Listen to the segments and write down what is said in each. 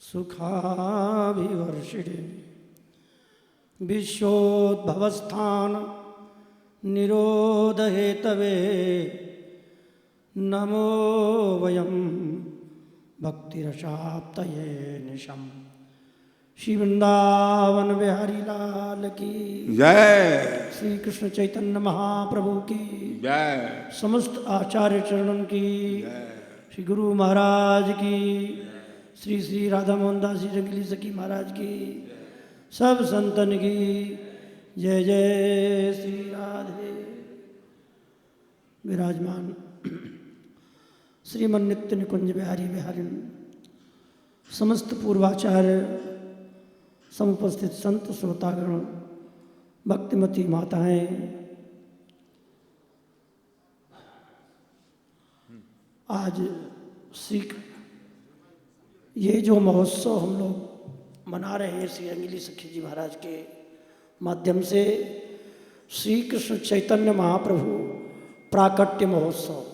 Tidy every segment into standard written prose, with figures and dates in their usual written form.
सुखाभिवर्षिणे विश्वोद्भवस्थान निरोधहेतवे नमो वयं भक्तिरसाप्तये निशम। श्री वृंदावन बिहारी लाल की जय। श्री कृष्ण चैतन्य महाप्रभु की जय। समस्त आचार्य चरणन की जय। श्री गुरु महाराज की श्री श्री राधा मोहन दास जी रंगली सखी महाराज की सब संतन की जय जय श्री राधे। विराजमान श्रीमन नित्य निकुंज बिहारी बिहारिन समस्त पूर्वाचार्य समुपस्थित संत श्रोतागण भक्तिमती माताएं, आज श्री ये जो महोत्सव हम लोग मना रहे हैं श्री रंगीली सखी जी महाराज के माध्यम से, श्री कृष्ण चैतन्य महाप्रभु प्राकट्य महोत्सव,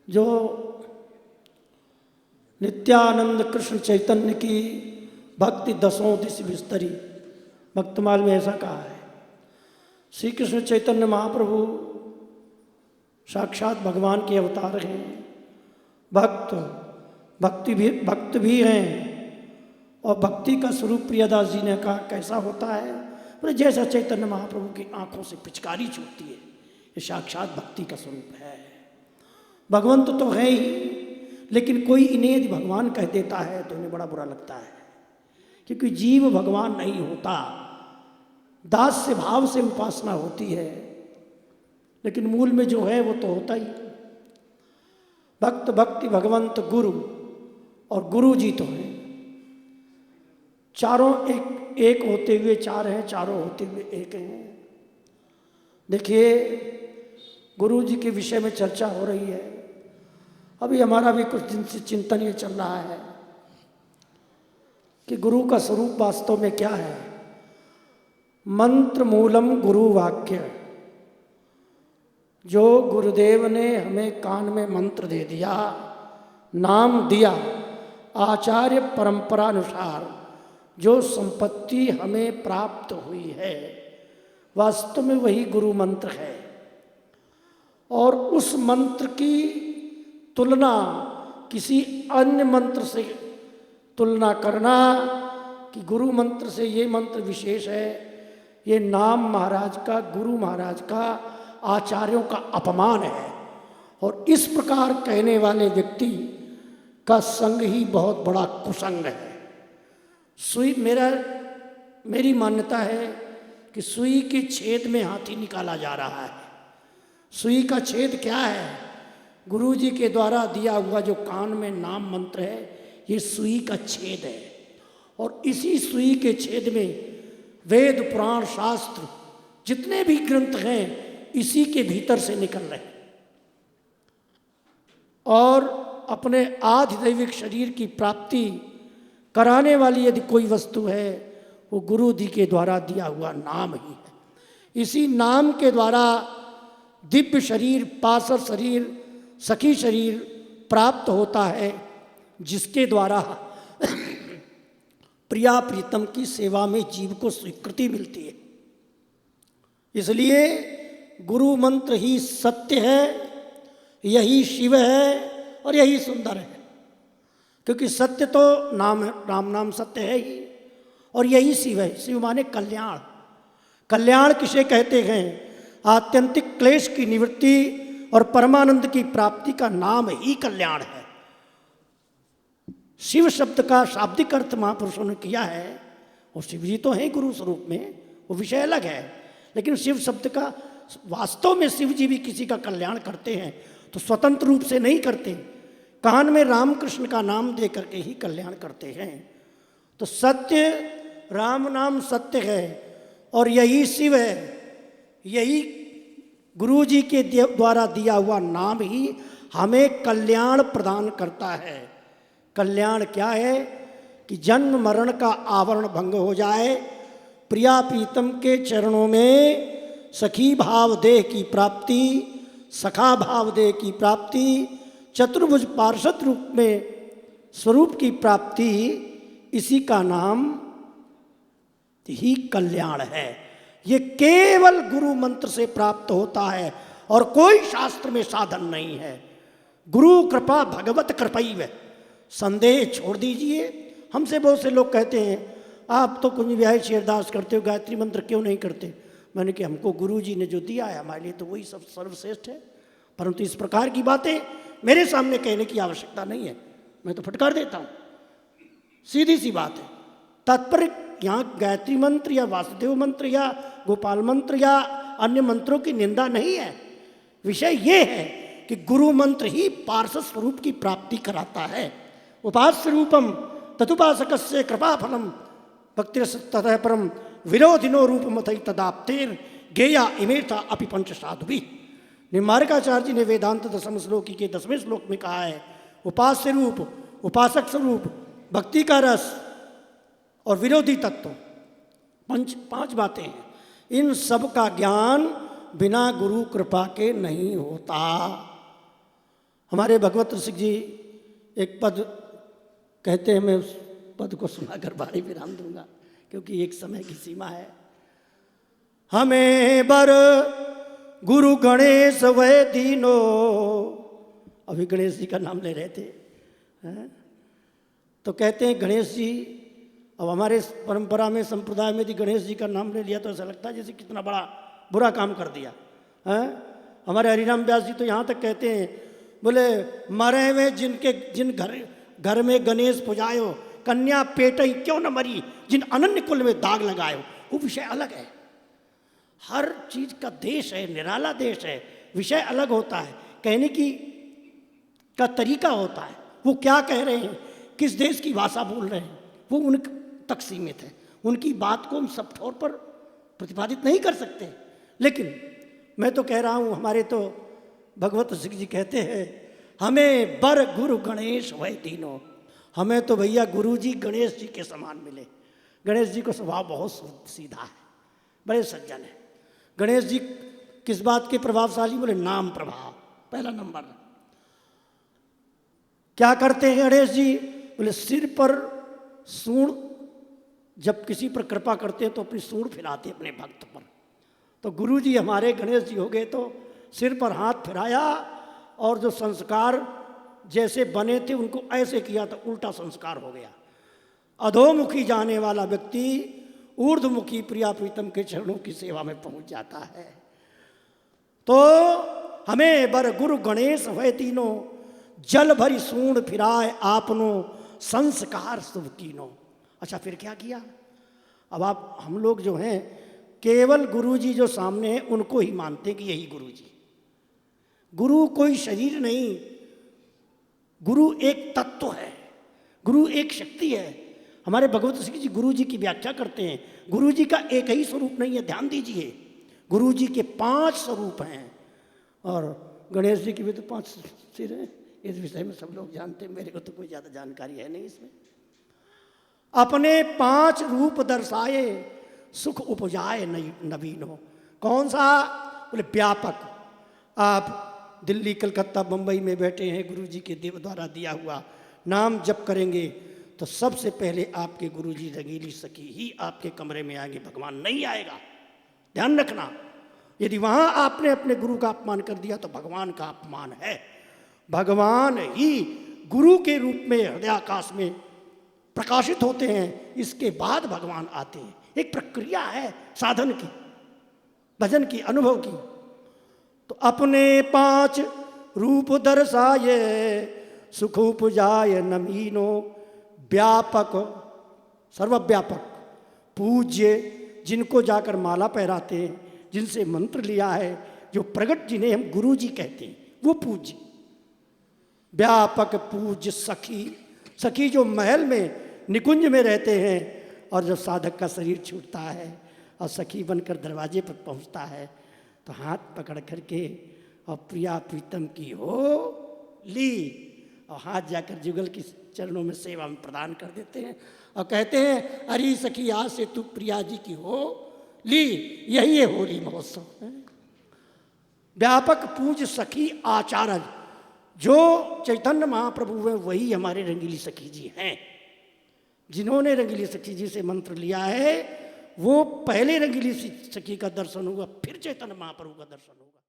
जो नित्यानंद कृष्ण चैतन्य की भक्ति दसों दिश विस्तरी, भक्तमाल में ऐसा कहा है। श्री कृष्ण चैतन्य महाप्रभु साक्षात भगवान के अवतार हैं, भक्त भी हैं, और भक्ति का स्वरूप प्रियदास जी ने कहा कैसा होता है, बोले जैसा चैतन्य महाप्रभु की आंखों से पिचकारी छूटती है, ये साक्षात भक्ति का स्वरूप है। भगवंत तो है ही, लेकिन कोई इन्हें यदि भगवान कह देता है तो इन्हें बड़ा बुरा लगता है, क्योंकि जीव भगवान नहीं होता, दास से भाव से उपासना होती है, लेकिन मूल में जो है वो तो होता ही। भक्त भक्ति भगवंत गुरु, और गुरु जी तो हैं, चारों एक होते हुए चार हैं, चारों होते हुए एक हैं। देखिए गुरु जी के विषय में चर्चा हो रही है, अभी हमारा भी कुछ दिन से चिंतन ये चल रहा है कि गुरु का स्वरूप वास्तव में क्या है। मंत्र मूलम गुरु वाक्य, जो गुरुदेव ने हमें कान में मंत्र दे दिया, नाम दिया, आचार्य परंपरानुसार जो संपत्ति हमें प्राप्त हुई है, वास्तव में वही गुरु मंत्र है। और उस मंत्र की तुलना किसी अन्य मंत्र से तुलना करना कि गुरु मंत्र से ये मंत्र विशेष है, ये नाम महाराज का, गुरु महाराज का, आचार्यों का अपमान है। और इस प्रकार कहने वाले व्यक्ति का संग ही बहुत बड़ा कुसंग है। मेरी मान्यता है कि सुई के छेद में हाथी निकाला जा रहा है। सुई का छेद क्या है? गुरु जी के द्वारा दिया हुआ जो कान में नाम मंत्र है, ये सुई का छेद है। और इसी सुई के छेद में वेद पुराण शास्त्र जितने भी ग्रंथ हैं, इसी के भीतर से निकल रहे हैं। और अपने आधिदैविक शरीर की प्राप्ति कराने वाली यदि कोई वस्तु है, वो गुरु जी के द्वारा दिया हुआ नाम ही है। इसी नाम के द्वारा दिव्य शरीर, पार्षद शरीर, सखी शरीर प्राप्त होता है, जिसके द्वारा प्रिया प्रीतम की सेवा में जीव को स्वीकृति मिलती है। इसलिए गुरु मंत्र ही सत्य है, यही शिव है और यही सुंदर है। क्योंकि सत्य तो राम नाम सत्य है ही, और यही शिव है। शिव माने कल्याण। कल्याण किसे कहते हैं? आत्यंतिक क्लेश की निवृत्ति और परमानंद की प्राप्ति का नाम ही कल्याण है। शिव शब्द का शाब्दिक अर्थ महापुरुषों ने किया है, और शिव जी तो हैं गुरु स्वरूप में, वो विषय अलग है। लेकिन शिव शब्द का वास्तव में शिव जी भी किसी का कल्याण करते हैं तो स्वतंत्र रूप से नहीं करते, कान में रामकृष्ण का नाम दे करके ही कल्याण करते हैं। तो सत्य, राम नाम सत्य है, और यही शिव है। यही गुरु जी के द्वारा दिया हुआ नाम ही हमें कल्याण प्रदान करता है। कल्याण क्या है? कि जन्म मरण का आवरण भंग हो जाए, प्रिया प्रीतम के चरणों में सखी भाव देह की प्राप्ति, सखा भाव देह की प्राप्ति, चतुर्भुज पार्षद रूप में स्वरूप की प्राप्ति, इसी का नाम ही कल्याण है। ये केवल गुरु मंत्र से प्राप्त होता है और कोई शास्त्र में साधन नहीं है। गुरु कृपा भगवत कृपैव, संदेह छोड़ दीजिए। हमसे बहुत से लोग कहते हैं आप तो कुंज बिहारी शेरदास करते हो, गायत्री मंत्र क्यों नहीं करते? मैंने कहा हमको गुरु जी ने जो दिया है हमारे लिए तो वही सब सर्वश्रेष्ठ है, परंतु इस प्रकार की बातें मेरे सामने कहने की आवश्यकता नहीं है, मैं तो फटकार देता हूँ। सीधी सी बात है। तात्पर्य यहाँ गायत्री मंत्र या वासुदेव मंत्र या गोपाल मंत्र या अन्य मंत्रों की निंदा नहीं है। विषय ये है कि गुरु मंत्र ही पार्षद स्वरूप की प्राप्ति कराता है। उपास्य रूपम तदुपासकस्य कृपा फलम भक्तिरस्ततः परम विरोधिनो रूपमथै तदाप्तेर गेया इमेता अपि पंच साधुभिः। निम्बारकाचार्य जी ने वेदांत दशम श्लोकी के 10वें श्लोक में कहा है उपास्य रूप, उपासक स्वरूप, भक्ति का रस और विरोधी तत्व, पांच बातें हैं। इन सब का ज्ञान बिना गुरु कृपा के नहीं होता। हमारे भगवत ऋषि जी एक पद कहते हैं, मैं उस पद को सुनाकर भारी विराम दूंगा क्योंकि एक समय की सीमा है। हमें बर गुरु गणेश वै दीनो, अभी गणेश जी का नाम ले रहे थे हैं? तो कहते हैं गणेश जी, अब हमारे परंपरा में संप्रदाय में यदि गणेश जी का नाम ले लिया तो ऐसा लगता है जैसे कितना बड़ा बुरा काम कर दिया है। हमारे हरिराम व्यास जी तो यहाँ तक कहते हैं, बोले मरे हुए जिन घर में गणेश पुजायो, कन्या पेटई क्यों न मरी, जिन अनन्य कुल में दाग लगायो। वो विषय अलग है, हर चीज का देश है, निराला देश है, विषय अलग होता है, कहने की का तरीका होता है। वो क्या कह रहे हैं, किस देश की भाषा बोल रहे हैं, वो उन तक सीमित है। उनकी बात को हम सब तौर पर प्रतिपादित नहीं कर सकते। लेकिन मैं तो कह रहा हूँ, हमारे तो भगवत सिंह जी कहते हैं हमें बर गुरु गणेश वै तीनों, हमें तो भैया गुरु जी गणेश जी के समान मिले। गणेश जी का स्वभाव बहुत सीधा है, बड़े सज्जन है। गणेश जी किस बात के प्रभावशाली, बोले नाम प्रभाव, पहला नंबर। क्या करते हैं गणेश जी, बोले सिर पर सूंड, जब किसी पर कृपा करते हैं तो अपनी सूंड फिराते अपने भक्त पर। तो गुरु जी हमारे गणेश जी हो गए तो सिर पर हाथ फिराया और जो संस्कार जैसे बने थे उनको ऐसे किया तो उल्टा संस्कार हो गया। अधोमुखी जाने वाला व्यक्ति ऊर्ध्वमुखी प्रिया प्रीतम के चरणों की सेवा में पहुंच जाता है। तो हमें बर गुरु गणेश वै तीनों, जल भरी सूंड फिराए आपनो, संस्कार शुभ कीनो। अच्छा फिर क्या किया? अब आप हम लोग जो हैं केवल गुरु जी जो सामने हैं उनको ही मानते हैं कि यही गुरु जी। गुरु कोई शरीर नहीं, गुरु एक तत्व है, गुरु एक शक्ति है। हमारे भगवत सिंह जी गुरु जी की व्याख्या करते हैं, गुरु जी का एक ही स्वरूप नहीं है, ध्यान दीजिए। गुरु जी के 5 स्वरूप हैं और गणेश जी के भी तो 5 सिर हैं। इस विषय में सब लोग जानते हैं, मेरे को तो कोई ज़्यादा जानकारी है नहीं इसमें। अपने 5 रूप दर्शाए सुख उपजाए नवीनो। कौन सा? बोले व्यापक। आप दिल्ली कलकत्ता बम्बई में बैठे हैं, गुरु जी के देव द्वारा दिया हुआ नाम जप करेंगे तो सबसे पहले आपके गुरु जी रंगीली सखी ही आपके कमरे में आएंगे, भगवान नहीं आएगा। ध्यान रखना, यदि वहां आपने अपने गुरु का अपमान कर दिया तो भगवान का अपमान है। भगवान ही गुरु के रूप में हृदयाकाश में प्रकाशित होते हैं, इसके बाद भगवान आते हैं। एक प्रक्रिया है साधन की, भजन की, अनुभव की। तो अपने 5 रूप दर्शाए सुख उपजाए नमीनो, व्यापक सर्वव्यापक, पूज्य जिनको जाकर माला पहराते हैं, जिनसे मंत्र लिया है, जो प्रगट जिन्हें हम गुरु जी कहते हैं वो पूज्य। व्यापक पूज्य सखी, सखी जो महल में निकुंज में रहते हैं और जब साधक का शरीर छूटता है और सखी बनकर दरवाजे पर पहुंचता है तो हाथ पकड़ करके और प्रिया प्रीतम की हो ली और हाथ जाकर जुगल की चरणों में सेवा में प्रदान कर देते हैं और कहते हैं अरे सखी आज से तू प्रिया जी की हो ली। यही है होली महोत्सव। व्यापक पूज सखी आचार्य, जो चैतन्य महाप्रभु हैं वही हमारे रंगीली सखी जी हैं। जिन्होंने रंगीली सखी जी से मंत्र लिया है वो पहले रंगीली सखी का दर्शन होगा, फिर चैतन्य महाप्रभु का दर्शन होगा।